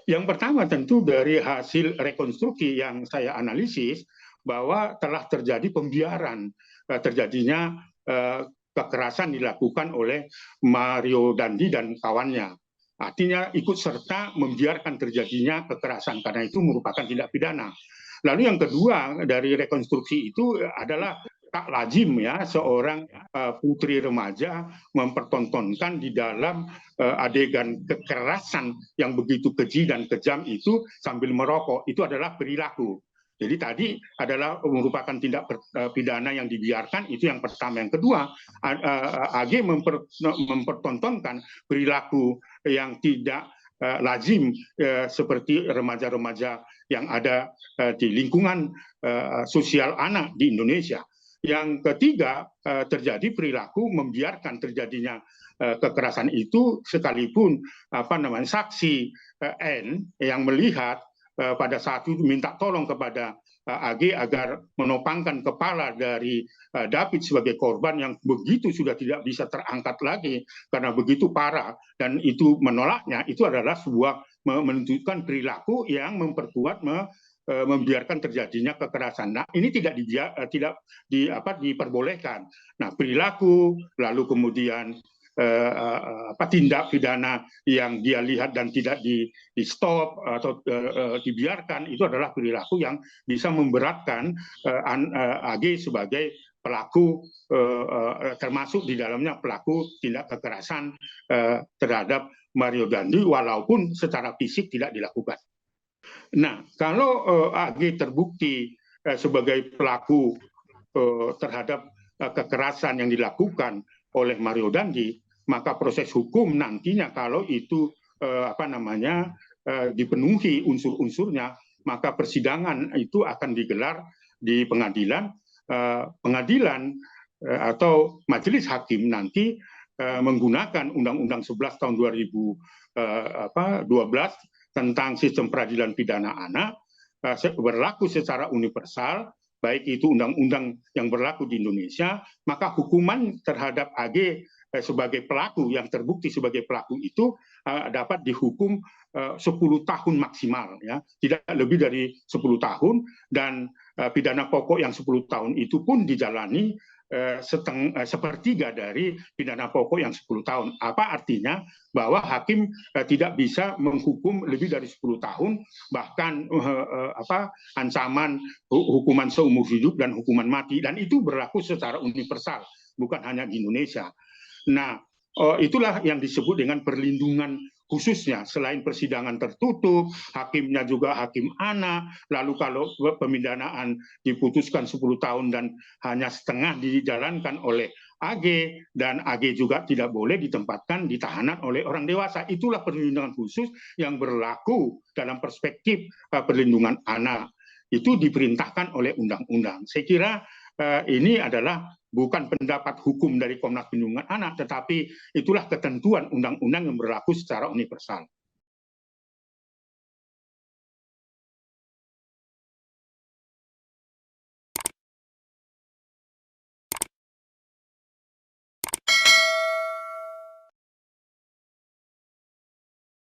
Yang pertama tentu dari hasil rekonstruksi yang saya analisis bahwa telah terjadi pembiaran terjadinya kekerasan dilakukan oleh Mario Dandi dan kawannya. Artinya ikut serta membiarkan terjadinya kekerasan karena itu merupakan tindak pidana. Lalu yang kedua dari rekonstruksi itu adalah tak lazim ya seorang putri remaja mempertontonkan di dalam adegan kekerasan yang begitu keji dan kejam itu sambil merokok. Itu adalah perilaku. Jadi tadi adalah merupakan tindak pidana yang dibiarkan, itu yang pertama. Yang kedua, AG mempertontonkan perilaku yang tidak lazim seperti remaja-remaja yang ada di lingkungan sosial anak di Indonesia. Yang ketiga, terjadi perilaku membiarkan terjadinya kekerasan itu sekalipun saksi N yang melihat pada saat itu minta tolong kepada AG agar menopangkan kepala dari David sebagai korban yang begitu sudah tidak bisa terangkat lagi karena begitu parah, dan itu menolaknya, itu adalah sebuah menunjukkan perilaku yang memperkuat membiarkan terjadinya kekerasan. Nah, ini tidak diperbolehkan. Nah, perilaku lalu kemudian tindak pidana yang dia lihat dan tidak di stop atau dibiarkan, itu adalah perilaku yang bisa memberatkan AG sebagai pelaku, termasuk di dalamnya pelaku tindak kekerasan terhadap Mario Dandi walaupun secara fisik tidak dilakukan. Nah, kalau AG terbukti sebagai pelaku terhadap kekerasan yang dilakukan oleh Mario Dandi, maka proses hukum nantinya kalau itu dipenuhi unsur-unsurnya, maka persidangan itu akan digelar di pengadilan. Atau majelis hakim nanti menggunakan Undang-Undang 11 tahun 2012 tentang sistem peradilan pidana anak berlaku secara universal, baik itu undang-undang yang berlaku di Indonesia, maka hukuman terhadap AG sebagai pelaku yang terbukti sebagai pelaku itu dapat dihukum 10 tahun maksimal, ya, tidak lebih dari 10 tahun, dan pidana pokok yang 10 tahun itu pun dijalani sepertiga dari pidana pokok yang 10 tahun. Apa artinya? Bahwa hakim tidak bisa menghukum lebih dari 10 tahun, bahkan ancaman hukuman seumur hidup dan hukuman mati, dan itu berlaku secara universal, bukan hanya di Indonesia. Nah, itulah yang disebut dengan perlindungan khususnya. Selain persidangan tertutup, hakimnya juga hakim anak, lalu kalau pemidanaan diputuskan 10 tahun dan hanya setengah dijalankan oleh AG, dan AG juga tidak boleh ditempatkan di tahanan oleh orang dewasa. Itulah perlindungan khusus yang berlaku dalam perspektif perlindungan anak. Itu diperintahkan oleh undang-undang. Saya kira ini adalah bukan pendapat hukum dari Komnas Perlindungan Anak, tetapi itulah ketentuan undang-undang yang berlaku secara universal.